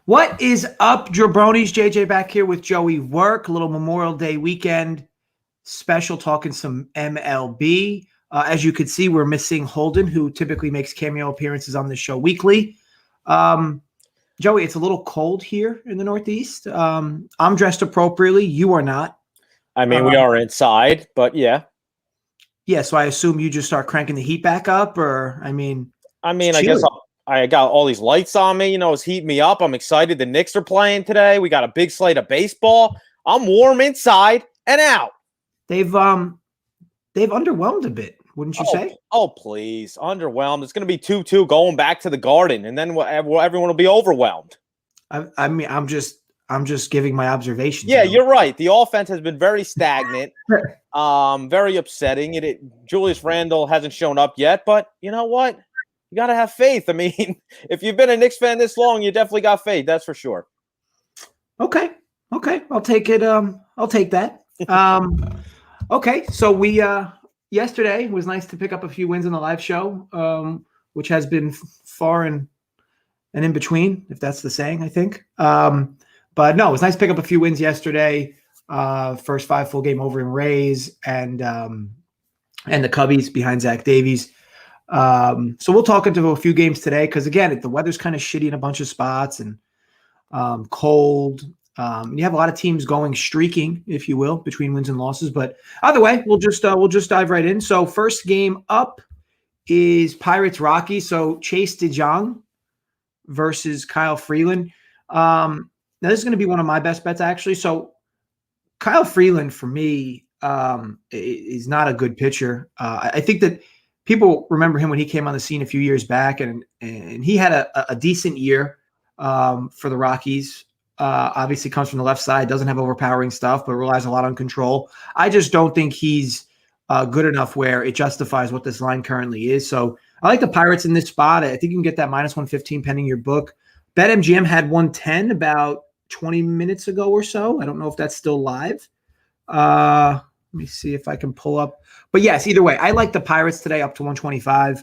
What is up, jabronis? JJ back here with JoeyWerk. A little Memorial Day weekend special talking some MLB. As you can see, we're missing Holden, who typically makes cameo appearances on this show weekly. Joey, it's a little cold here in the Northeast. I'm dressed appropriately. You are not. I mean, we are inside, but yeah. Yeah, so I assume you just start cranking the heat back up, or I guess I got all these lights on me. It's heating me up. I'm excited. The Knicks are playing today. We got a big slate of baseball. I'm warm inside and out. They've underwhelmed a bit, wouldn't you say? Oh, please. Underwhelmed. It's going to be 2-2 going back to the Garden, and then everyone will be overwhelmed. I'm just giving my observations. Yeah, you're right. The offense has been very stagnant, very upsetting. Julius Randle hasn't shown up yet, but you know what? You got to have faith. I mean, if you've been a Knicks fan this long, you definitely got faith. That's for sure. Okay. I'll take it. I'll take that. Okay. So we yesterday was nice to pick up a few wins in the live show, which has been far and in between, if that's the saying, I think. But no, it was nice to pick up a few wins yesterday. First 5 full game over in Rays and the Cubbies behind Zach Davies. So we'll talk into a few games today because, again, the weather's kind of shitty in a bunch of spots and cold. You have a lot of teams going streaking, if you will, between wins and losses. But either way, we'll just dive right in. So first game up is Pirates Rockies. So Chase DeJong versus Kyle Freeland. Now this is going to be one of my best bets, actually. So Kyle Freeland, for me, is not a good pitcher. I think that people remember him when he came on the scene a few years back, and he had a decent year for the Rockies. Obviously comes from the left side, doesn't have overpowering stuff, but relies a lot on control. I just don't think he's good enough where it justifies what this line currently is. So I like the Pirates in this spot. I think you can get that -115 pending your book. BetMGM had 110 about 20 minutes ago or so. I don't know if that's still live. Let me see if I can pull up. But yes, either way, I like the Pirates today up to 125.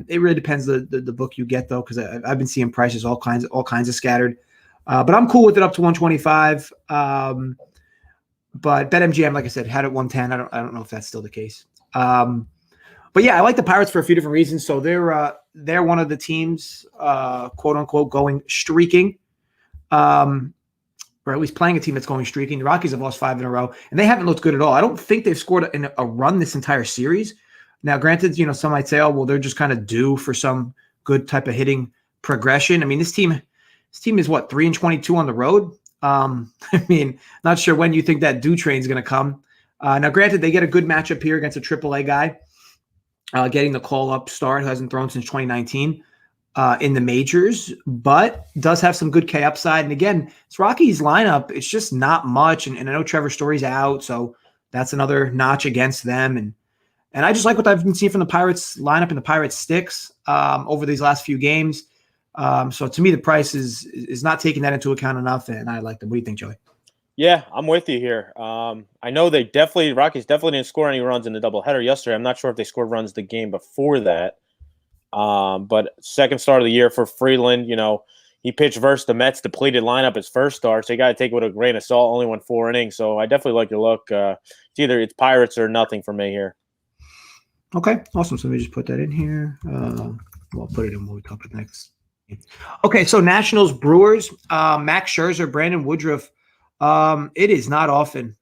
It really depends the book you get, though, because I've been seeing prices all kinds of scattered. But I'm cool with it up to 125. But BetMGM, like I said, had it 110. I don't know if that's still the case. But yeah, I like the Pirates for a few different reasons. So they're one of the teams, quote unquote, going streaking, or at least playing a team that's going streaking. The Rockies have lost 5 in a row, and they haven't looked good at all. I don't think they've scored a run this entire series. Now, granted, some might say, oh, well, they're just kind of due for some good type of hitting progression. I mean, this team is what, 3-22 on the road. Not sure when you think that due train is going to come. Now, granted, they get a good matchup here against a AAA guy, getting the call-up start, who hasn't thrown since 2019 in the majors, but does have some good K upside. And again, it's Rockies lineup. It's just not much. And I know Trevor Story's out, so that's another notch against them. And I just like what I've been seeing from the Pirates lineup and the Pirates sticks over these last few games. So to me, the price is not taking that into account enough, and I like them. What do you think, Joey? Yeah, I'm with you here. I know Rockies definitely didn't score any runs in the doubleheader yesterday. I'm not sure if they scored runs the game before that. But second start of the year for Freeland, he pitched versus the Mets depleted lineup his first start, so you got to take it with a grain of salt. Only went 4 innings, so I definitely like your look. It's Pirates or nothing for me here. Okay, awesome. So let me just put that in here. I'll put it in when we talk about next. Okay, so Nationals Brewers, Max Scherzer, Brandon Woodruff. It is not often.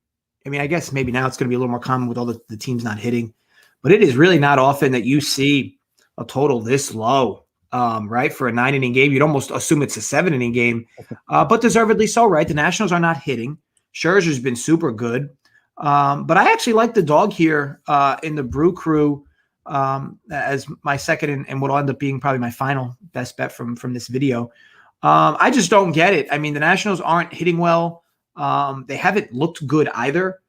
I guess maybe now it's going to be a little more common with all the teams not hitting, but it is really not often that you see a total this low, right? For a 9-inning game, you'd almost assume it's a 7-inning game, but deservedly so, right? The Nationals are not hitting. Scherzer's been super good, but I actually like the dog here in the Brew Crew as my second and what will end up being probably my final best bet from this video. I just don't get it. The Nationals aren't hitting well. They haven't looked good either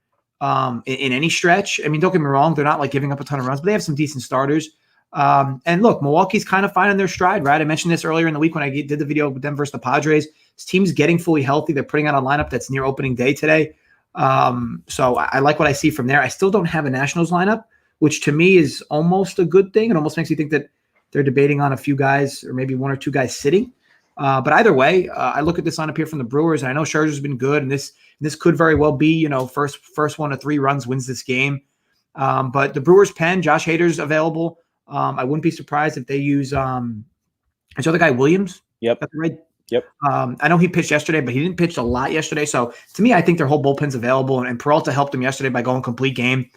in any stretch. Don't get me wrong. They're not like giving up a ton of runs, but they have some decent starters. And look, Milwaukee's kind of finding their stride, right? I mentioned this earlier in the week when I did the video with them versus the Padres. This team's getting fully healthy. They're putting out a lineup that's near opening day today. So I like what I see from there. I still don't have a Nationals lineup, which to me is almost a good thing. It almost makes me think that they're debating on a few guys or maybe 1 or 2 guys sitting. But either way, I look at this lineup here from the Brewers, and I know Scherzer's been good, and this could very well be, first 1 to 3 runs wins this game. But the Brewers pen, Josh Hader's available. I wouldn't be surprised if they use this other guy, Williams. Yep. That's right. Yep. I know he pitched yesterday, but he didn't pitch a lot yesterday. So to me, I think their whole bullpen's available, and Peralta helped them yesterday by going complete game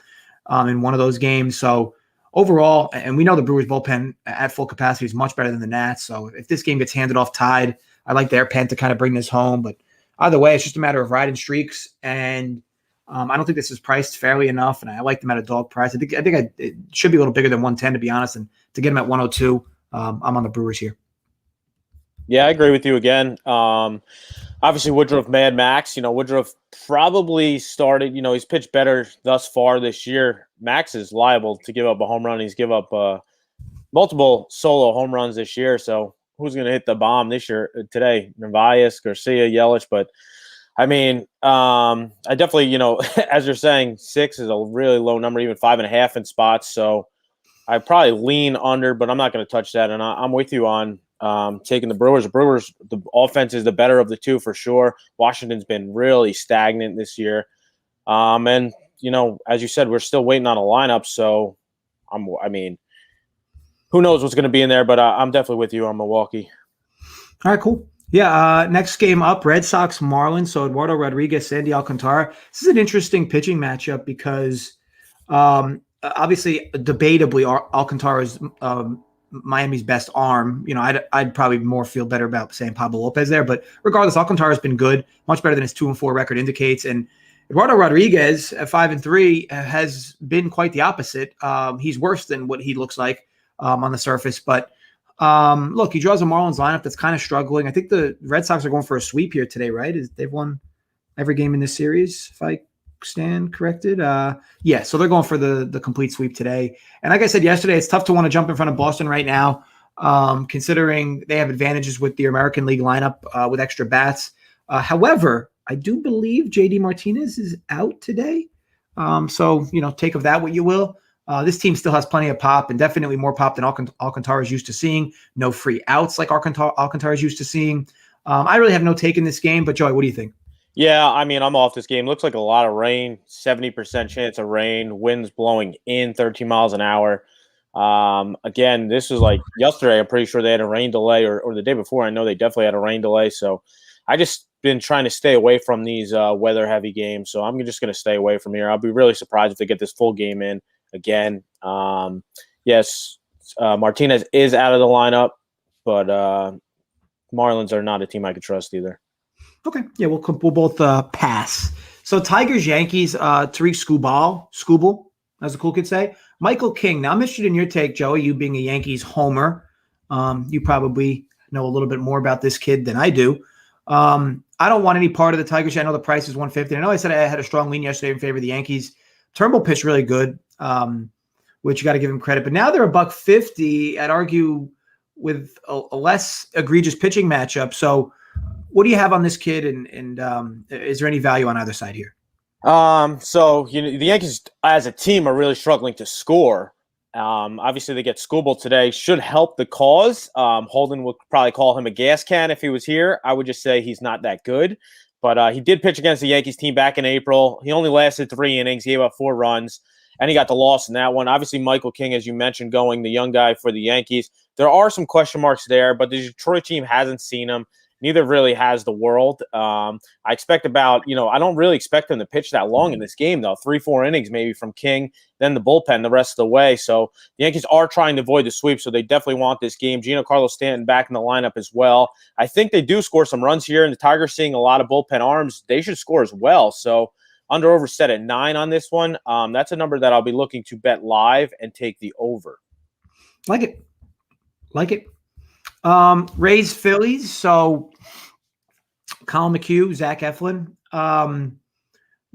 in one of those games. So overall, and we know the Brewers bullpen at full capacity is much better than the Nats. So if this game gets handed off tied, I like their pen to kind of bring this home. But either way, it's just a matter of riding streaks, and I don't think this is priced fairly enough, and I like them at a dog price. I think it should be a little bigger than 110, to be honest, and to get them at 102, I'm on the Brewers here. Yeah, I agree with you again. Obviously, Woodruff, Mad Max. Woodruff probably started. He's pitched better thus far this year. Max is liable to give up a home run. He's given up multiple solo home runs this year. So who's going to hit the bomb today? Narvaez, Garcia, Yelich. But I mean, I definitely, as you're saying, 6 is a really low number, even 5.5 in spots. So I probably lean under, but I'm not going to touch that. And I'm with you on taking the Brewers. The offense is the better of the two for sure. Washington's been really stagnant this year. And, as you said, we're still waiting on a lineup. So, who knows what's going to be in there, but I'm definitely with you on Milwaukee. All right, cool. Yeah, next game up, Red Sox, Marlins. So Eduardo Rodriguez, Sandy Alcantara. This is an interesting pitching matchup because obviously, debatably, Alcantara is Miami's best arm. I'd probably more feel better about saying Pablo Lopez there. But regardless, Alcantara has been good, much better than his 2-4 record indicates. And Eduardo Rodriguez at 5-3 has been quite the opposite. He's worse than what he looks like on the surface. But look, he draws a Marlins lineup that's kind of struggling. I think the Red Sox are going for a sweep here today, right? They've won every game in this series, if I stand corrected. Yeah, so they're going for the complete sweep today. And like I said yesterday, it's tough to want to jump in front of Boston right now, considering they have advantages with the American League lineup with extra bats. However, I do believe JD Martinez is out today. So, take of that what you will. This team still has plenty of pop, and definitely more pop than Alcantara is used to seeing. No free outs like Alcantara is used to seeing. I really have no take in this game, but Joey, what do you think? Yeah, I'm off this game. Looks like a lot of rain, 70% chance of rain, winds blowing in 13 miles an hour. Again, this was like yesterday. I'm pretty sure they had a rain delay, or the day before. I know they definitely had a rain delay. So I just been trying to stay away from these weather-heavy games. So I'm just going to stay away from here. I'll be really surprised if they get this full game in again. Yes, Martinez is out of the lineup, but Marlins are not a team I could trust either. Okay. Yeah, we'll both pass. So Tigers, Yankees, Tariq Skubal, as the cool kids say. Michael King. Now I'm interested in your take, Joey, you being a Yankees homer. You probably know a little bit more about this kid than I do. I don't want any part of the Tigers. I know the price is $150. I know I said I had a strong lean yesterday in favor of the Yankees. Turnbull pitched really good, which you got to give him credit. But now they're $150. I'd argue with a less egregious pitching matchup. So what do you have on this kid, and is there any value on either side here? So the Yankees as a team are really struggling to score. Obviously they get Skubal today, should help the cause. Holden would probably call him a gas can if he was here. I would just say he's not that good, but he did pitch against the Yankees team back in April. He only lasted 3 innings, gave up 4 runs, and he got the loss in that one. Obviously Michael King, as you mentioned, going the young guy for the Yankees. There are some question marks there, but the Detroit team hasn't seen him. Neither really has the world. I expect I don't really expect him to pitch that long in this game, though. 3-4 innings maybe from King, then the bullpen the rest of the way. So the Yankees are trying to avoid the sweep, so they definitely want this game. Giancarlo Stanton back in the lineup as well. I think they do score some runs here, and the Tigers seeing a lot of bullpen arms. They should score as well. So under over set at 9 on this one. That's a number that I'll be looking to bet live and take the over. Like it. Rays, Phillies. So Colin McHugh, Zach Eflin.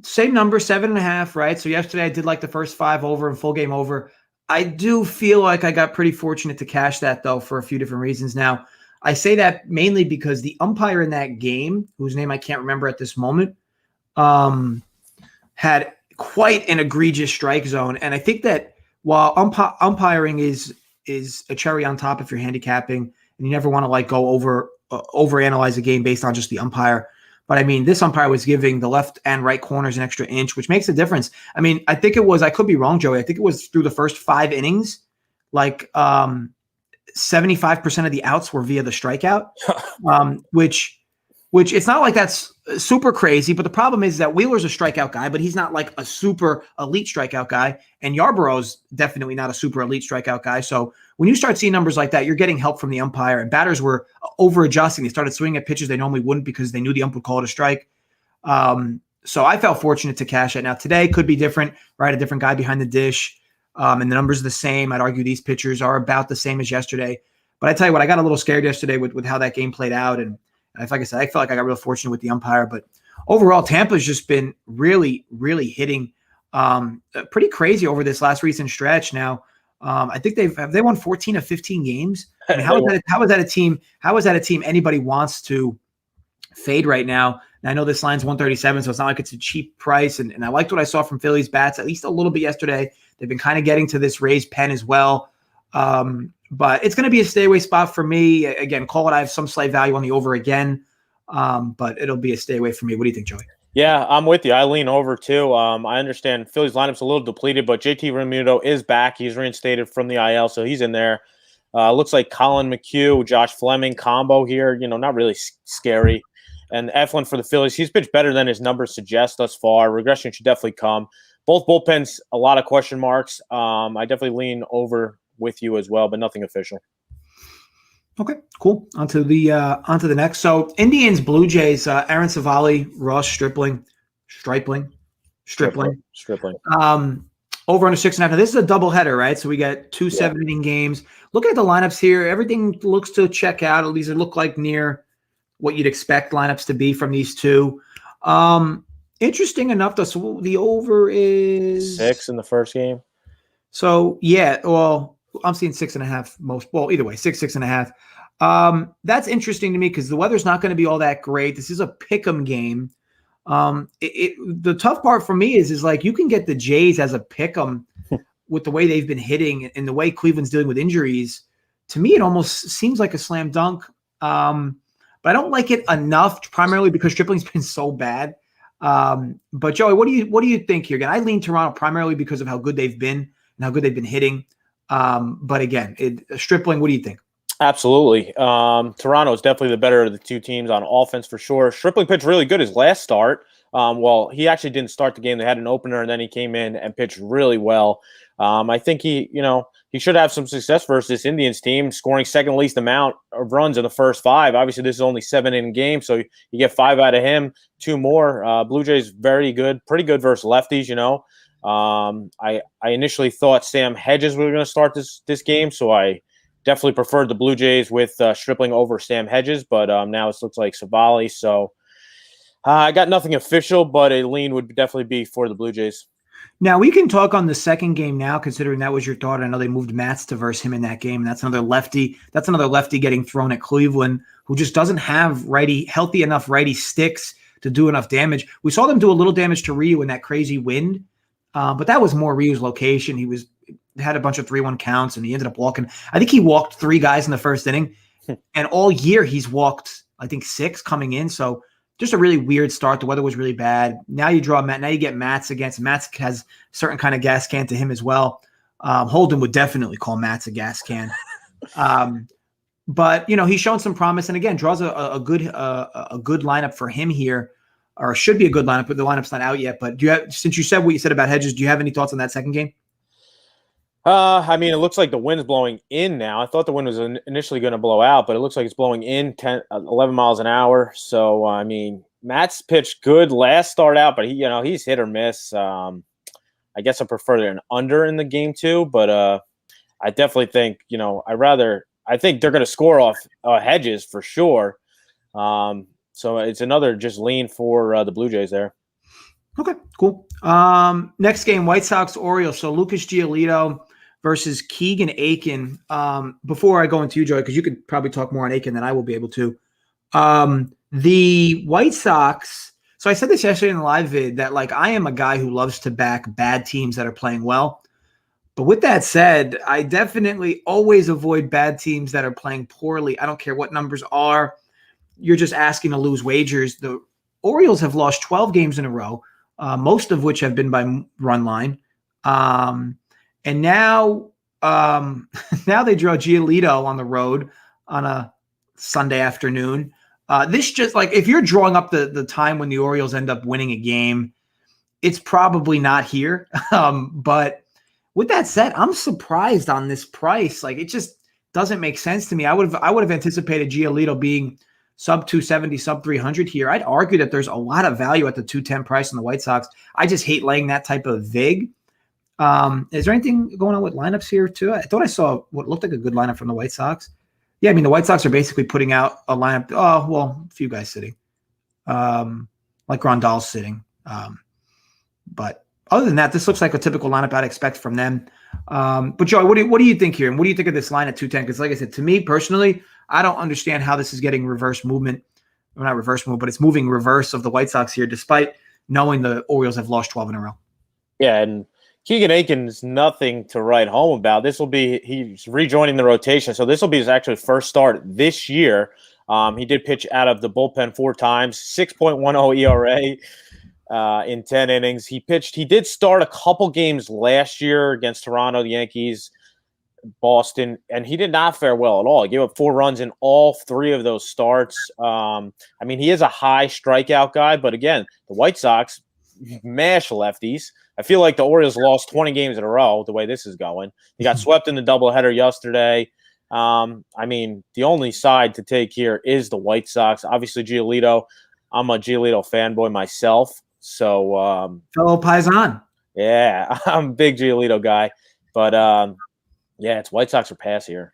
Same number, 7.5, right? So yesterday I did like the first 5 over and full game over. I do feel like I got pretty fortunate to cash that, though, for a few different reasons. Now, I say that mainly because the umpire in that game, whose name I can't remember at this moment, had quite an egregious strike zone. And I think that while umpiring is a cherry on top if you're handicapping, and you never want to go over overanalyze a game based on just the umpire. But I mean, this umpire was giving the left and right corners an extra inch, which makes a difference. I mean, I think it was, I could be wrong, Joey. I think it was through the first 5 innings, like 75% of the outs were via the strikeout, which it's not like that's super crazy. But the problem is that Wheeler's a strikeout guy, but he's not like a super elite strikeout guy. And Yarborough's definitely not a super elite strikeout guy. So when you start seeing numbers like that, you're getting help from the umpire. And batters were over adjusting. They started swinging at pitches they normally wouldn't because they knew the ump would call it a strike. So I felt fortunate to cash it. Now today could be different, right? A different guy behind the dish. And the numbers are the same. I'd argue these pitchers are about the same as yesterday. But I tell you what, I got a little scared yesterday with how that game played out. And like I said, I felt like I got real fortunate with the umpire. But overall, Tampa's just been really, really hitting pretty crazy over this last recent stretch. Now, I think they won 14 of 15 games. I mean, how is that a team? How is that a team anybody wants to fade right now? And I know this line's 137, so it's not like it's a cheap price. And I liked what I saw from Philly's bats, at least a little bit yesterday. They've been kind of getting to this raised pen as well. But it's going to be a stay away spot for me. Again, call it, I have some slight value on the over again. But it'll be a stay away for me. What do you think, Joey? Yeah, I'm with you. I lean over too. I understand Philly's lineup's a little depleted, but JT Realmuto is back. He's reinstated from the IL, so he's in there. Looks like Colin McHugh, Josh Fleming combo here. Not really scary. And Eflin for the Phillies, he's pitched better than his numbers suggest thus far. Regression should definitely come. Both bullpens, a lot of question marks. I definitely lean over with you as well, but nothing official. Okay, cool. On to the next. So Indians, Blue Jays, Aaron Savali, Ross Stripling. Over under 6.5. Now this is a doubleheader, right? So we got 2 7-inning games. Looking at the lineups here, everything looks to check out. At least it look like near what you'd expect lineups to be from these two. Interesting enough, though. So the over is 6 in the first game. So yeah, well, I'm seeing 6.5 most. Well, either way, 6.5. That's interesting to me because the weather's not going to be all that great. This is a pick'em game. The tough part for me is like you can get the Jays as a pick'em with the way they've been hitting and the way Cleveland's dealing with injuries. To me, it almost seems like a slam dunk. But I don't like it enough, primarily because Stripling's been so bad. But Joey, what do you think here? Again, I lean Toronto primarily because of how good they've been and how good they've been hitting. But again, Stripling, what do you think? Absolutely. Toronto is definitely the better of the two teams on offense for sure. Stripling pitched really good his last start. Well, he actually didn't start the game. They had an opener, and then he came in and pitched really well. I think he should have some success versus this Indians team, scoring second least amount of runs in the first 5. Obviously, this is only 7-inning game, so you get 5 out of him, 2 more. Blue Jays very good, pretty good versus lefties. I initially thought Sam Hedges was going to start this game, so I definitely preferred the Blue Jays with Stripling over Sam Hedges, but now it looks like Savali. So I got nothing official, but a lean would definitely be for the Blue Jays. Now, we can talk on the second game now, considering that was your thought. I know they moved Matz to verse him in that game, and that's another lefty. That's another lefty getting thrown at Cleveland, who just doesn't have healthy enough righty sticks to do enough damage. We saw them do a little damage to Ryu in that crazy wind, but that was more Ryu's location. He had a bunch of 3-1 counts, and he ended up walking. I think he walked 3 guys in the first inning, and all year he's walked, I think, 6 coming in. So just a really weird start. The weather was really bad. Now you draw Matt. Now you get Matz against. Matz has a certain kind of gas can to him as well. Holden would definitely call Matz a gas can. But he's shown some promise, and again draws a good lineup for him here, or should be a good lineup. But the lineup's not out yet. But since you said what you said about Hedges, do you have any thoughts on that second game? I mean, it looks like the wind's blowing in now. I thought the wind was initially going to blow out, but it looks like it's blowing in 11 miles an hour. So, I mean, Matt's pitched good last start out, but he's hit or miss. I guess I prefer an under in the game too, but I definitely think, I think they're going to score off Hedges for sure. So it's another just lean for the Blue Jays there. Okay, cool. Next game, White Sox, Orioles. So Lucas Giolito versus Keegan Aiken. Before I go into you, Joey, because you could probably talk more on Aiken than I will be able to. The White Sox, so I said this yesterday in the live vid that I am a guy who loves to back bad teams that are playing well. But with that said, I definitely always avoid bad teams that are playing poorly. I don't care what numbers are. you're just asking to lose wagers. The Orioles have lost 12 games in a row, most of which have been by run line. And now now they draw Giolito on the road on a Sunday afternoon. This just like if you're drawing up the time when the Orioles end up winning a game, it's probably not here. But with that said, I'm surprised on this price. Like it just doesn't make sense to me. I would have anticipated Giolito being sub 270, sub 300 here. I'd argue that there's a lot of value at the 210 price on the White Sox. I just hate laying that type of vig. Is there anything going on with lineups here too? I thought I saw what looked like a good lineup from the White Sox. Yeah, I mean, the White Sox are basically putting out a lineup. Oh, well, a few guys sitting. Like Grandal's sitting. But other than that, this looks like a typical lineup I'd expect from them. But Joey, what do you think here? And what do you think of this line at 210? Because like I said, to me personally, I don't understand how this is getting reverse movement. Well, not reverse move, but it's moving reverse of the White Sox here, despite knowing the Orioles have lost 12 in a row. Yeah, and Keegan Aiken's nothing to write home about. He's rejoining the rotation, so this will be his actual first start this year. He did pitch out of the bullpen 4 times, 6.10 ERA in 10 innings. He did start a couple games last year against Toronto, the Yankees, Boston, and he did not fare well at all. He gave up 4 runs in all 3 of those starts. I mean, he is a high strikeout guy, but again, the White Sox mash lefties. I feel like the Orioles lost 20 games in a row the way this is going. They got swept in the doubleheader yesterday. I mean, the only side to take here is the White Sox. Obviously, Giolito. I'm a Giolito fanboy myself. So fellow Paisan. Yeah, I'm a big Giolito guy. But yeah, it's White Sox or pass here.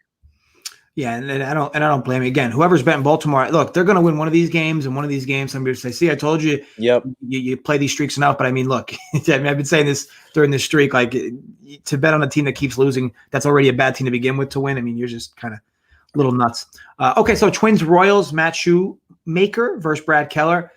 Yeah, and I don't blame you. Again, whoever's betting Baltimore, look, they're going to win one of these games, and one of these games, somebody will say, "See, I told you." Yep. You play these streaks enough, but I mean, look, I've been saying this during this streak, like to bet on a team that keeps losing, that's already a bad team to begin with to win. I mean, you're just kind of a little nuts. Okay, so Twins Royals, Matt Shoemaker versus Brad Keller.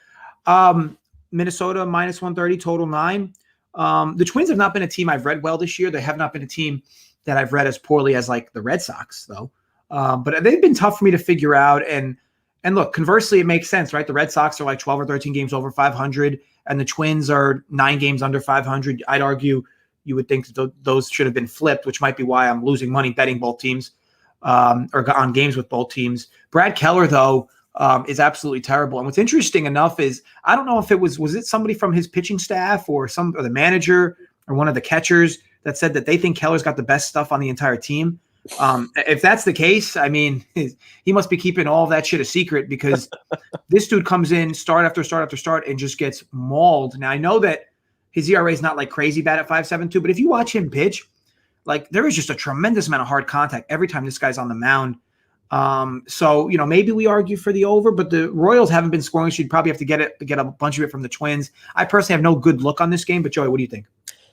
Minnesota minus 130, total 9. The Twins have not been a team I've read well this year. They have not been a team that I've read as poorly as like the Red Sox, though. But they've been tough for me to figure out. And look, conversely, it makes sense, right? The Red Sox are like 12 or 13 games over 500, and the Twins are 9 games under 500. I'd argue you would think those should have been flipped, which might be why I'm losing money betting both teams or on games with both teams. Brad Keller, though, is absolutely terrible. And what's interesting enough is I don't know if it was it somebody from his pitching staff or the manager or one of the catchers that said that they think Keller's got the best stuff on the entire team. If that's the case, I mean, he must be keeping all of that shit a secret because this dude comes in start after start after start and just gets mauled. Now, I know that his ERA is not like crazy bad at 5.72, but if you watch him pitch, like there is just a tremendous amount of hard contact every time this guy's on the mound. So, you know, maybe we argue for the over, but the Royals haven't been scoring, so you'd probably have to get a bunch of it from the Twins. I personally have no good look on this game, but Joey, what do you think?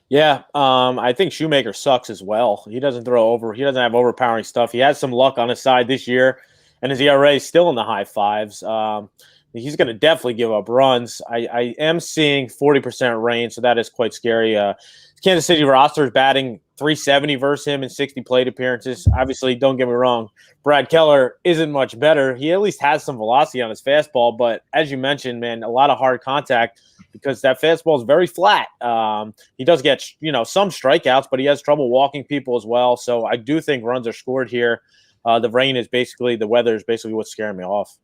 Yeah, I think Shoemaker sucks as well. He doesn't throw over. He doesn't have overpowering stuff. He has some luck on his side this year, and his ERA is still in the high 5s. He's going to definitely give up runs. I am seeing 40% range, so that is quite scary. Kansas City roster is batting 370 versus him in 60 plate appearances. Obviously, don't get me wrong, Brad Keller isn't much better. He at least has some velocity on his fastball, but as you mentioned, man, a lot of hard contact because that fastball is very flat. He does get, some strikeouts, but he has trouble walking people as well. So I do think runs are scored here. The weather is basically what's scaring me off.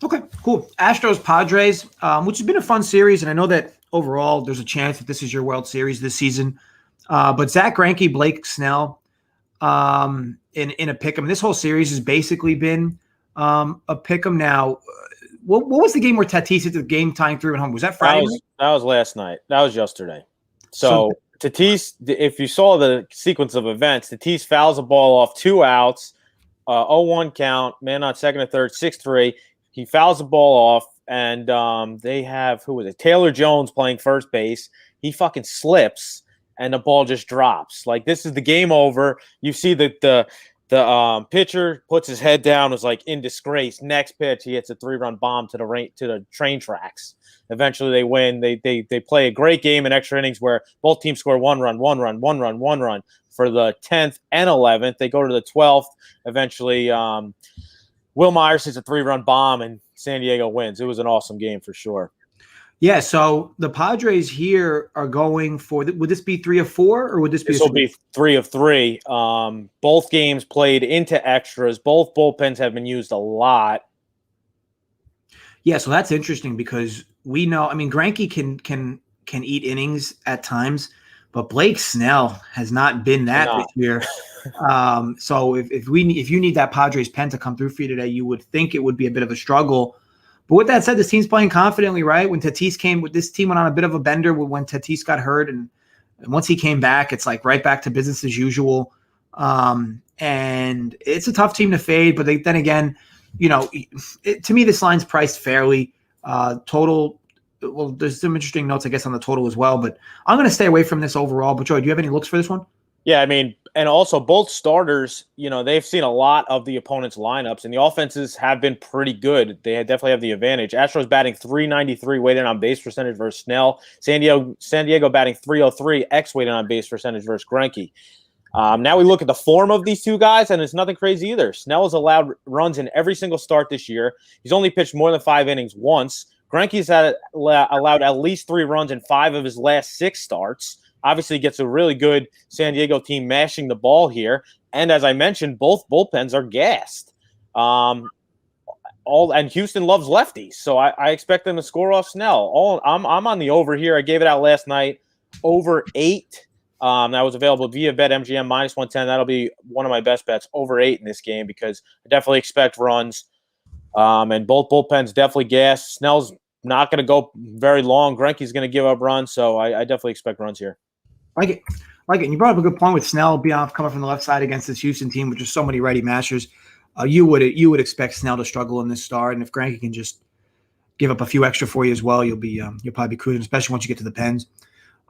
Okay, cool. Astros Padres, which has been a fun series, and I know that overall there's a chance that this is your World Series this season. But Zach Greinke, Blake Snell, in a pick'em. This whole series has basically been a pick'em. Now, what was the game where Tatis hit the game tying 3 at home? Was that Friday? That was last night. That was yesterday. So Tatis, if you saw the sequence of events, Tatis fouls a ball off 2 outs, 0-1 count, man on second and third, 6-3. He fouls the ball off, and they have, who was it? Taylor Jones playing first base. He fucking slips, and the ball just drops. Like, this is the game over. You see that the pitcher puts his head down, was like in disgrace. Next pitch, he hits a 3-run bomb to the train tracks. Eventually, they win. They play a great game in extra innings where both teams score 1 run for the 10th and 11th. They go to the 12th. Eventually, Will Myers hits a 3-run bomb and San Diego wins. It was an awesome game for sure. Yeah, so the Padres here are going for – would this be 3 of 4 or would this be – This will be 3 of 3. Both games played into extras. Both bullpens have been used a lot. Yeah, so that's interesting because we know – I mean, Greinke can eat innings at times, but Blake Snell has not been that this year. So if you need that Padres pen to come through for you today, you would think it would be a bit of a struggle. But with that said, this team's playing confidently, right? When Tatis came, this team went on a bit of a bender when Tatis got hurt, and once he came back, it's like right back to business as usual. And it's a tough team to fade, but then again, to me, this line's priced fairly. Total. Well, there's some interesting notes, I guess, on the total as well, but I'm going to stay away from this overall. But Joey, do you have any looks for this one? Yeah, I mean, and also both starters, they've seen a lot of the opponent's lineups, and the offenses have been pretty good. They definitely have the advantage. Astros batting .393 weighted on base percentage versus Snell. San Diego batting .303 x weighted on base percentage versus Greinke. Now we look at the form of these two guys, and it's nothing crazy either. Snell has allowed runs in every single start this year. He's only pitched more than 5 innings once. Greinke's allowed at least 3 runs in 5 of his last 6 starts. Obviously gets a really good San Diego team mashing the ball here. And as I mentioned, both bullpens are gassed. And Houston loves lefties. So I expect them to score off Snell. I'm on the over here. I gave it out last night. Over 8. That was available via BetMGM -110. That'll be one of my best bets, over 8 in this game, because I definitely expect runs. And both bullpens definitely gassed. Snell's not going to go very long. Greinke's going to give up runs. So I definitely expect runs here. Like it. And you brought up a good point with Snell coming from the left side against this Houston team, which is so many righty mashers. You would expect Snell to struggle in this start, and if Greinke can just give up a few extra for you as well, you'll probably be cruising, especially once you get to the pens.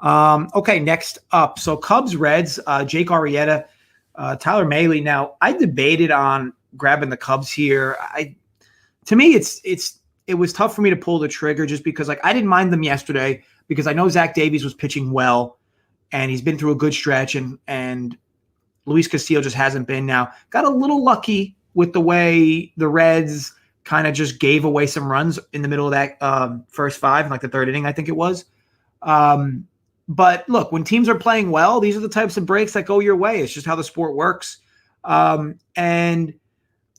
Okay, next up, so Cubs Reds, Jake Arrieta, Tyler Mahle. Now I debated on grabbing the Cubs here. To me, it was tough for me to pull the trigger just because I didn't mind them yesterday because I know Zach Davies was pitching well. And he's been through a good stretch, and Luis Castillo just hasn't been. Now, got a little lucky with the way the Reds kind of just gave away some runs in the middle of that first 5, in the 3rd inning, I think it was. But look, when teams are playing well, these are the types of breaks that go your way. It's just how the sport works. And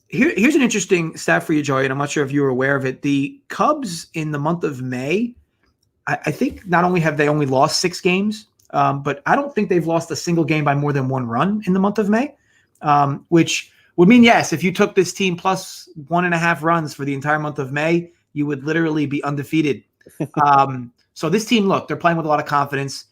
here's an interesting stat for you, Joey, and I'm not sure if you were aware of it. The Cubs in the month of May, I think not only have they only lost 6 games, but I don't think they've lost a single game by more than 1 run in the month of May, which would mean, yes, if you took this team plus 1.5 runs for the entire month of May, you would literally be undefeated. So this team, look, they're playing with a lot of confidence.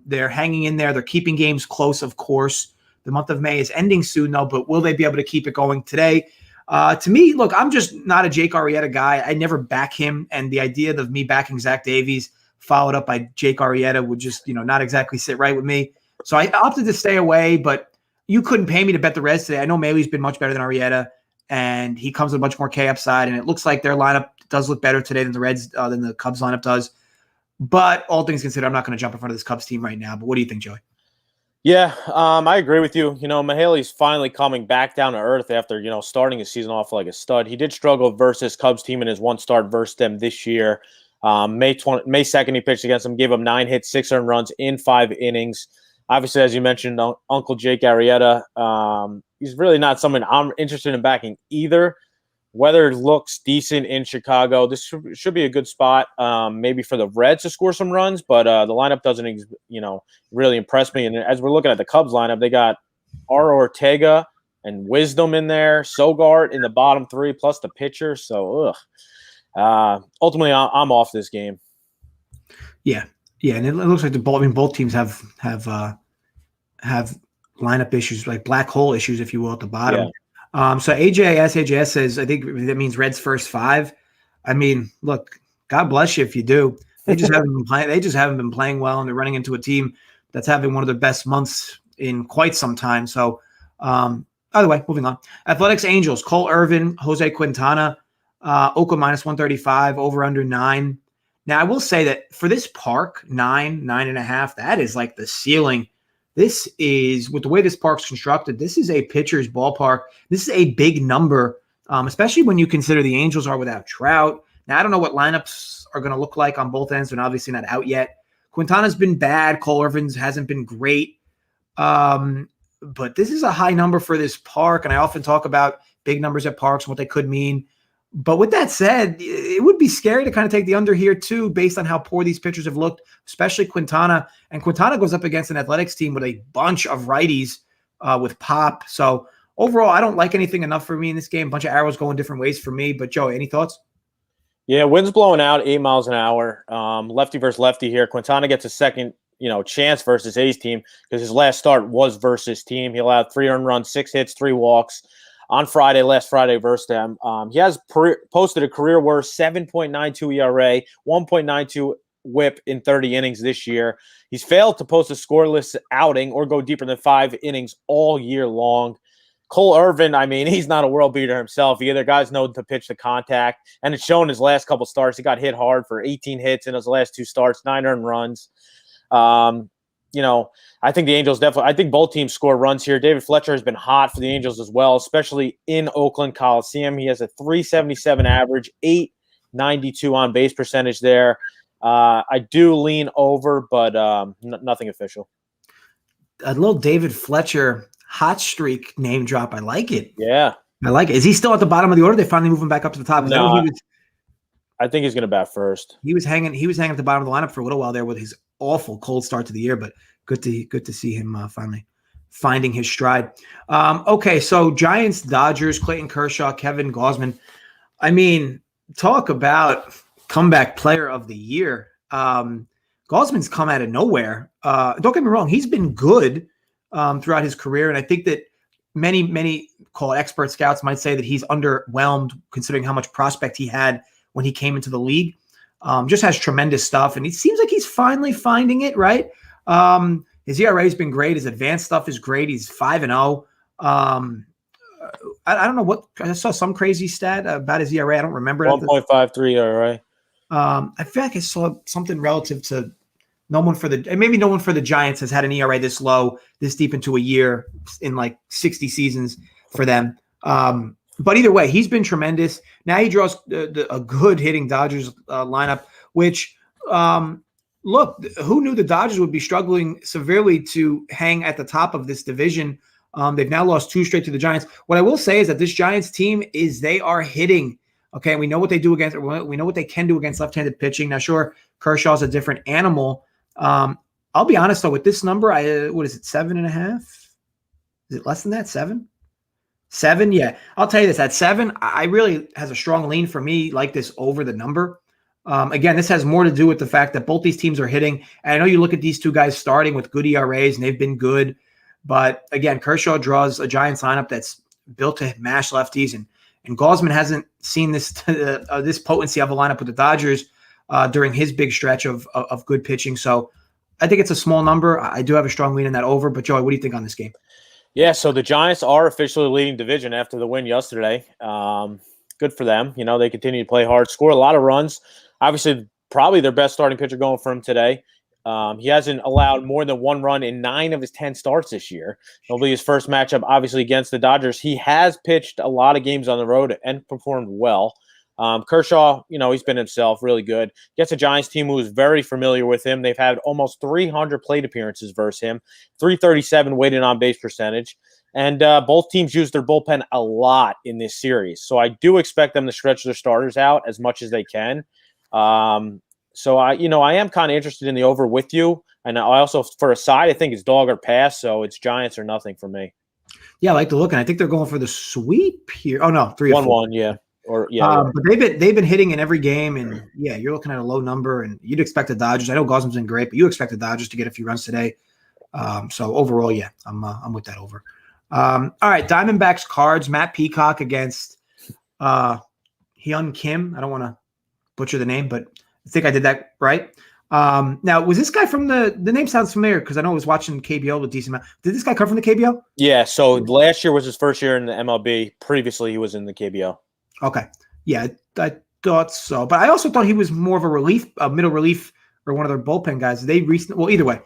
They're hanging in there. They're keeping games close, of course. The month of May is ending soon, though, but will they be able to keep it going today? To me, look, I'm just not a Jake Arrieta guy. I never back him, and the idea of me backing Zach Davies followed up by Jake Arrieta would just, not exactly sit right with me. So I opted to stay away, but you couldn't pay me to bet the Reds today. I know Mahle's been much better than Arrieta, and he comes with much more K upside, and it looks like their lineup does look better today than the Cubs lineup does. But all things considered, I'm not going to jump in front of this Cubs team right now. But what do you think, Joey? Yeah, I agree with you. Mahale's finally coming back down to earth after, starting his season off like a stud. He did struggle versus Cubs team in his one start versus them this year. May 2nd, he pitched against them, gave them 9 hits, 6 earned runs in 5 innings. Obviously, as you mentioned, Uncle Jake Arrieta, he's really not someone I'm interested in backing either. Weather looks decent in Chicago. This should be a good spot, maybe for the Reds to score some runs, but the lineup doesn't, really impress me. And as we're looking at the Cubs lineup, they got Ortega and Wisdom in there, Sogart in the bottom 3, plus the pitcher. So, ultimately, I'm off this game. Yeah, and it looks like both teams have lineup issues, like black hole issues, if you will, at the bottom. Yeah. So AJS says, I think that means Reds first 5. I mean, look, God bless you if you do. They just haven't been playing. They just haven't been playing well, and they're running into a team that's having one of their best months in quite some time. So, either way, moving on. Athletics Angels, Cole Irvin, Jose Quintana, Oka -135, over under 9. Now, I will say that for this park, 9.5, that is like the ceiling. This is, with the way this park's constructed, this is a pitcher's ballpark. This is a big number especially when you consider the Angels are without Trout. Now, I don't know what lineups are going to look like on both ends. They're obviously not out yet. Quintana's been bad. Cole Irvin's hasn't been great. But this is a high number for this park, and I often talk about big numbers at parks and what they could mean. But with that said, it would be scary to kind of take the under here too, based on how poor these pitchers have looked, especially Quintana. And Quintana goes up against an Athletics team with a bunch of righties with pop. So overall, I don't like anything enough for me in this game. A bunch of arrows going different ways for me. But Joey, any thoughts? Yeah, wind's blowing out 8 miles an hour. Lefty versus lefty here. Quintana gets a second, chance versus A's team because his last start was versus team. He allowed 3 earned runs, 6 hits, 3 walks on last Friday versus them. He has posted a career worst 7.92 ERA, 1.92 WHIP in 30 innings this year. He's failed to post a scoreless outing or go deeper than 5 innings all year long. Cole Irvin, he's not a world beater himself either. Guys know to pitch the contact, and it's shown his last couple starts. He got hit hard for 18 hits in his last 2 starts, 9 earned runs. I think the Angels I think both teams score runs here. David Fletcher has been hot for the Angels as well, especially in Oakland Coliseum. He has a 377 average, 892 on base percentage there. I do lean over, but nothing official. A little David Fletcher hot streak name drop. I like it. Yeah. I like it. Is he still at the bottom of the order? They finally move him back up to the top. No, I think he's going to bat first. He was hanging at the bottom of the lineup for a little while there with his awful cold start to the year, but good to see him finally finding his stride. Okay, so Giants, Dodgers, Clayton Kershaw, Kevin Gausman. Talk about comeback player of the year. Gausman's come out of nowhere. Don't get me wrong, he's been good throughout his career, and I think that many call expert scouts might say that he's underwhelmed considering how much prospect he had when he came into the league. Just has tremendous stuff, and it seems like he's finally finding it, right? His ERA has been great. His advanced stuff is great. He's 5-0. I don't know what – I saw some crazy stat about his ERA. I don't remember. 1.53 ERA. I feel like I saw something relative to no one for the Giants has had an ERA this low, this deep into a year in like 60 seasons for them. But either way, he's been tremendous. Now he draws a good hitting Dodgers lineup, which, look, who knew the Dodgers would be struggling severely to hang at the top of this division? They've now lost 2 straight to the Giants. What I will say is that this Giants team they are hitting. Okay, we know what they do we know what they can do against left-handed pitching. Now, sure, Kershaw's a different animal. I'll be honest, though, with this number, what is it, 7.5? Is it less than that, 7? 7, yeah. I'll tell you this, at 7, I really has a strong lean for me like this over the number. Again, this has more to do with the fact that both these teams are hitting. And I know you look at these 2 guys starting with good ERAs, and they've been good. But again, Kershaw draws a Giants lineup that's built to mash lefties, and Gausman hasn't seen this potency of a lineup with the Dodgers during his big stretch of good pitching. So I think it's a small number. I do have a strong lean in that over. But Joey, what do you think on this game? Yeah, so the Giants are officially leading division after the win yesterday. Good for them. They continue to play hard, score a lot of runs. Obviously, probably their best starting pitcher going for him today. He hasn't allowed more than 1 run in 9 of his 10 starts this year. It'll be his first matchup, obviously, against the Dodgers. He has pitched a lot of games on the road and performed well. Kershaw, he's been himself, really good. Gets a Giants team who is very familiar with him. They've had almost 300 plate appearances versus him, 337 weighted on base percentage. And both teams use their bullpen a lot in this series. So I do expect them to stretch their starters out as much as they can. So I am kind of interested in the over with you. And I also, for a side, I think it's dog or pass. So it's Giants or nothing for me. Yeah, I like the look. And I think they're going for the sweep here. Oh, no, 3 or 4. 1-1, yeah. But they've been hitting in every game, and yeah, you're looking at a low number, and you'd expect the Dodgers. I know Gausman's been great, but you expect the Dodgers to get a few runs today. So overall, yeah, I'm with that over. All right, Diamondbacks, Cards, Matt Peacock against Hyun Kim. I don't want to butcher the name, but I think I did that right. Now, was this guy from the name sounds familiar because I know I was watching KBO with decent amount. Did this guy come from the KBO? Yeah, so last year was his first year in the MLB. Previously, he was in the KBO. Okay. Yeah, I thought so. But I also thought he was more of a middle relief, or one of their bullpen guys. Either way.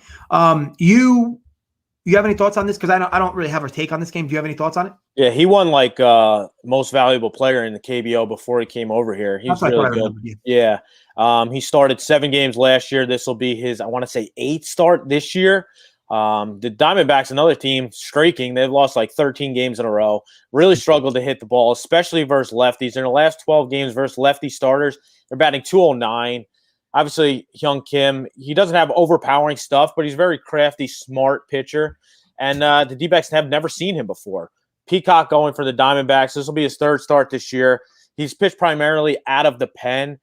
You have any thoughts on this? Because I don't really have a take on this game. Do you have any thoughts on it? Yeah, he won like most valuable player in the KBO before he came over here. He's really good. Yeah. He started 7 games last year. This will be his, I want to say, 8th start this year. The Diamondbacks, another team streaking. They've lost like 13 games in a row. Really struggled to hit the ball, especially versus lefties. In the last 12 games versus lefty starters, they're batting .209. Obviously, Hyun Kim, he doesn't have overpowering stuff, but he's a very crafty, smart pitcher. And the D-backs have never seen him before. Peacock going for the Diamondbacks. This will be his 3rd start this year. He's pitched primarily out of the pen.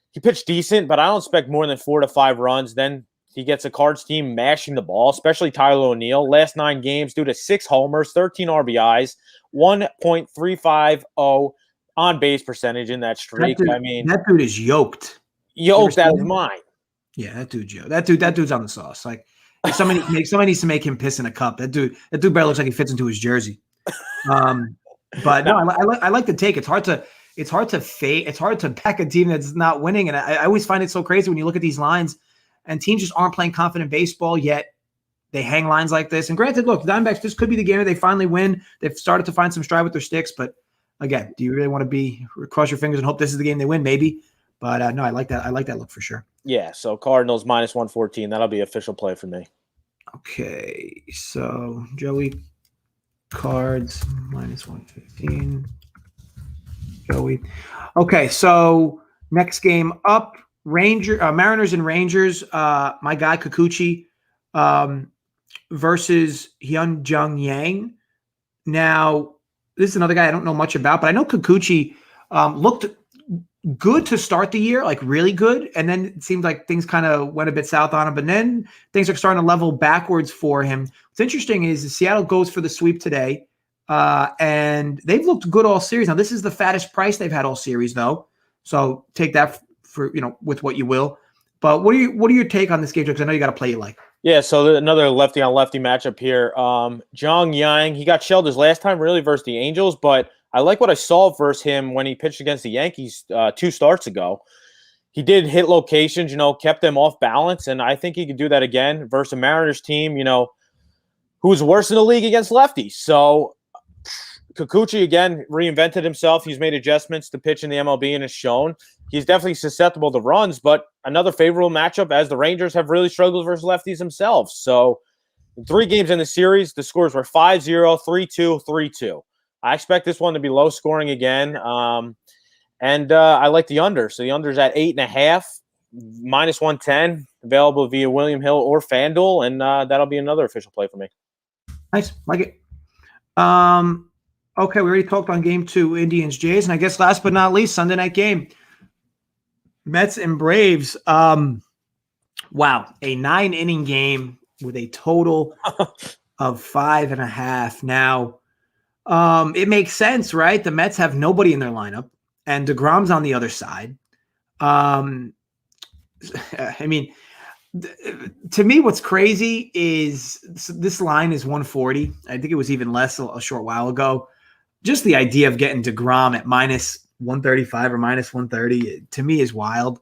He pitched decent, but I don't expect more than 4 to 5 runs. Then he gets a Cards team mashing the ball, especially Tyler O'Neill. Last 9 games due to 6 homers, 13 RBIs, 1.350 on-base percentage in that streak. That dude is yoked. Yoked out of his mind. Yeah, that dude's yoked. That dude's on the sauce. Like somebody needs to make him piss in a cup. That dude barely looks like he fits into his jersey. But no, I like the take. It's hard to fade. It's hard to back a team that's not winning. And I always find it so crazy when you look at these lines and teams just aren't playing confident baseball yet. They hang lines like this. And granted, look, the Diamondbacks, this could be the game where they finally win. They've started to find some stride with their sticks. But again, do you really want to cross your fingers and hope this is the game they win? Maybe. But no, I like that. I like that look for sure. Yeah. So Cardinals -114. That'll be official play for me. Okay. So Joey, Cards -115. Joey. Okay, so next game up, Mariners and Rangers. My guy Kikuchi versus Hyun Jung Yang. Now, this is another guy I don't know much about, but I know Kikuchi looked good to start the year, like really good, and then it seemed like things kind of went a bit south on him, but then things are starting to level backwards for him. What's interesting is Seattle goes for the sweep today, and they've looked good all series. Now, this is the fattest price they've had all series, though, so take that for with what you will. But what are your take on this game, because I know you got to play you like. Yeah, so another lefty on lefty matchup here. Jung Yang, he got shelled his last time really versus the Angels, but I like what I saw versus him when he pitched against the Yankees 2 starts ago. He did hit locations, kept them off balance, and I think he could do that again versus a Mariners team, who's worse in the league against lefties. So Kikuchi, again, reinvented himself. He's made adjustments to pitch in the MLB and has shown he's definitely susceptible to runs, but another favorable matchup as the Rangers have really struggled versus lefties themselves. So 3 games in the series, the scores were 5-0, 3-2, 3-2. I expect this one to be low scoring again. And I like the under. So the under's at 8.5, -110, available via William Hill or FanDuel. And that'll be another official play for me. Nice. Like it. Okay, we already talked on game 2, Indians, Jays. And I guess last but not least, Sunday night game, Mets and Braves. Wow, a 9-inning game with a total of 5.5. Now, it makes sense, right? The Mets have nobody in their lineup, and DeGrom's on the other side. I mean, to me, what's crazy is this line is 140. I think it was even less a short while ago. Just the idea of getting DeGrom at -135 or -130 to me is wild.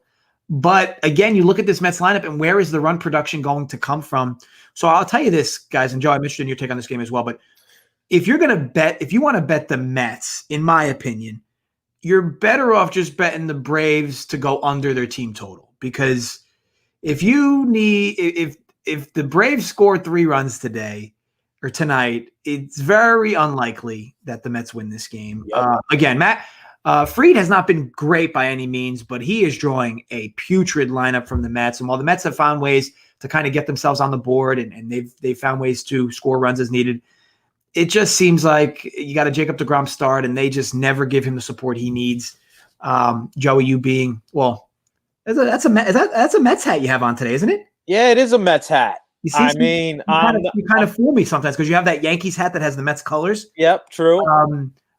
But again, you look at this Mets lineup, and where is the run production going to come from? So I'll tell you this, guys, and Joe, I'm interested in your take on this game as well. But if you want to bet the Mets, in my opinion, you're better off just betting the Braves to go under their team total, because if the Braves score 3 runs today or tonight, it's very unlikely that the Mets win this game. Yep. Again, Matt Fried has not been great by any means, but he is drawing a putrid lineup from the Mets. And while the Mets have found ways to kind of get themselves on the board and they've found ways to score runs as needed, it just seems like you got a Jacob deGrom start, and they just never give him the support he needs. Joey, you being that's a Mets hat you have on today, isn't it? Yeah, it is a Mets hat. You kind of fool me sometimes because you have that Yankees hat that has the Mets colors. Yep, true.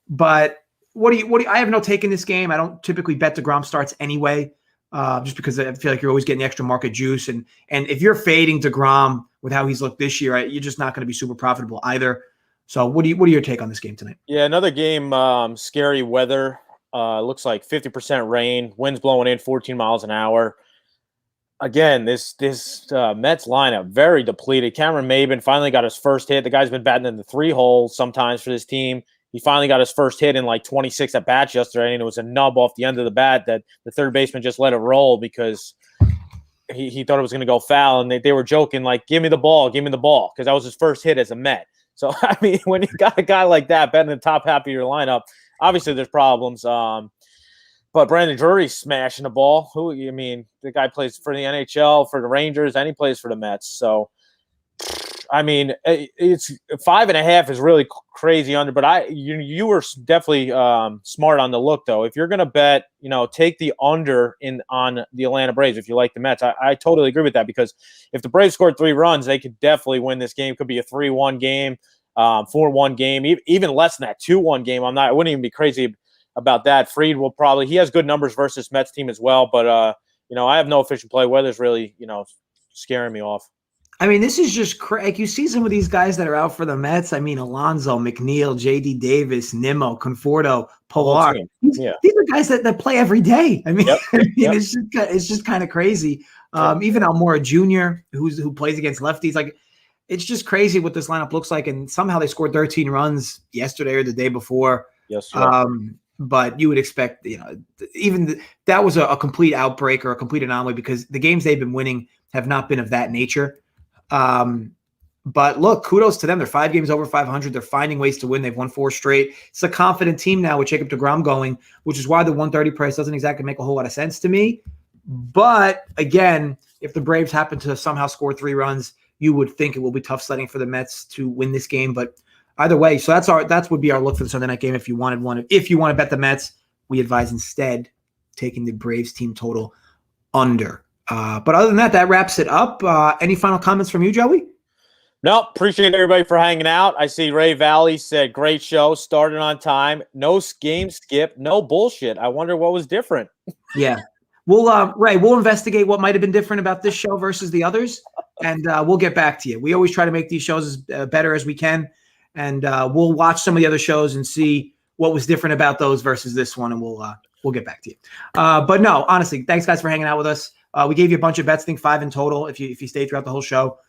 But what do you? I have no take in this game. I don't typically bet deGrom starts anyway, just because I feel like you're always getting the extra market juice, and if you're fading deGrom with how he's looked this year, you're just not going to be super profitable either. So what are your take on this game tonight? Yeah, another game, scary weather. Looks like 50% rain, winds blowing in 14 miles an hour. Again, this Mets lineup, very depleted. Cameron Maybin finally got his first hit. The guy's been batting in the 3 holes sometimes for this team. he finally got his first hit in like 26 at bats yesterday, and it was a nub off the end of the bat that the third baseman just let it roll because he thought it was going to go foul, and they were joking like, give me the ball, because that was his first hit as a Met. So, I mean, when you got a guy like that betting the top half of your lineup, obviously there's problems. But Brandon Drury's smashing the ball. The guy plays for the NHL, for the Rangers, and he plays for the Mets. So, I mean, it's 5.5 is really crazy under, but you were definitely smart on the look though. If you're going to bet, take the under on the Atlanta Braves. If you like the Mets, I totally agree with that, because if the Braves scored 3 runs, they could definitely win this game. Could be a 3-1 game, 4-1 game, even less than that, 2-1 game. I wouldn't even be crazy about that. Fried he has good numbers versus Mets team as well, but I have no official play. Weather's really scaring me off. I mean, this is just like you see some of these guys that are out for the Mets. I mean, Alonso, McNeil, J.D. Davis, Nimmo, Conforto, Pilar. These are guys that play every day. I mean, it's just kind of crazy. Even Almora Jr., who plays against lefties, like it's just crazy what this lineup looks like. And somehow they scored 13 runs yesterday or the day before. Yes, sir. But you would expect, that was a complete outbreak or a complete anomaly, because the games they've been winning have not been of that nature. But look, kudos to them. They're 5 games over 500. They're finding ways to win. They've won 4 straight. It's a confident team now with Jacob deGrom going, which is why the 130 price doesn't exactly make a whole lot of sense to me. But again, if the Braves happen to somehow score 3 runs, you would think it will be tough sledding for the Mets to win this game. But either way, so that would be our look for the Sunday night game. If you wanted one, if you want to bet the Mets, we advise instead taking the Braves team total under. But other than that wraps it up. Any final comments from you, Joey? No, appreciate everybody for hanging out. I see Ray Valley said, great show, started on time, no game skip, no bullshit. I wonder what was different. Yeah. We'll investigate what might have been different about this show versus the others, and we'll get back to you. We always try to make these shows as better as we can, and we'll watch some of the other shows and see what was different about those versus this one, and we'll get back to you. But no, honestly, thanks guys for hanging out with us. We gave you a bunch of bets, I think 5 in total if you stayed throughout the whole show.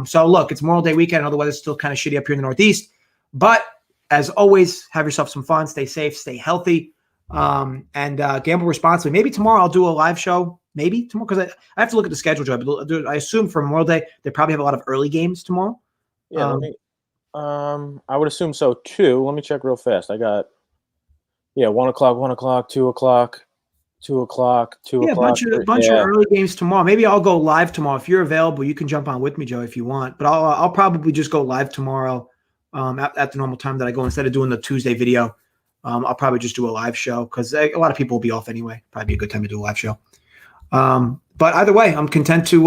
So look, it's Memorial Day weekend. I know the weather's still kind of shitty up here in the Northeast, but as always, have yourself some fun, stay safe, stay healthy, and gamble responsibly. Maybe tomorrow I'll do a live show, maybe tomorrow, because I have to look at the schedule, Joe. I assume for Memorial Day, they probably have a lot of early games tomorrow. Yeah, I would assume so too. Let me check real fast. I got, 1 o'clock, 2 o'clock. 2 o'clock, 2 o'clock. A bunch of early games tomorrow. Maybe I'll go live tomorrow. If you're available, you can jump on with me, Joe, if you want. But I'll probably just go live tomorrow at the normal time that I go. Instead of doing the Tuesday video, I'll probably just do a live show because a lot of people will be off anyway. Probably be a good time to do a live show. But either way, I'm content to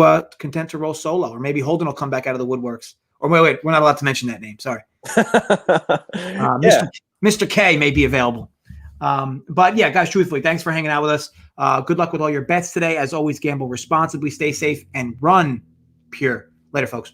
roll solo, or maybe Holden will come back out of the woodworks. Or wait, we're not allowed to mention that name. Sorry. Mr. K may be available. But yeah, guys, truthfully, thanks for hanging out with us. Good luck with all your bets today. As always, gamble responsibly, stay safe, and run pure. Later, folks.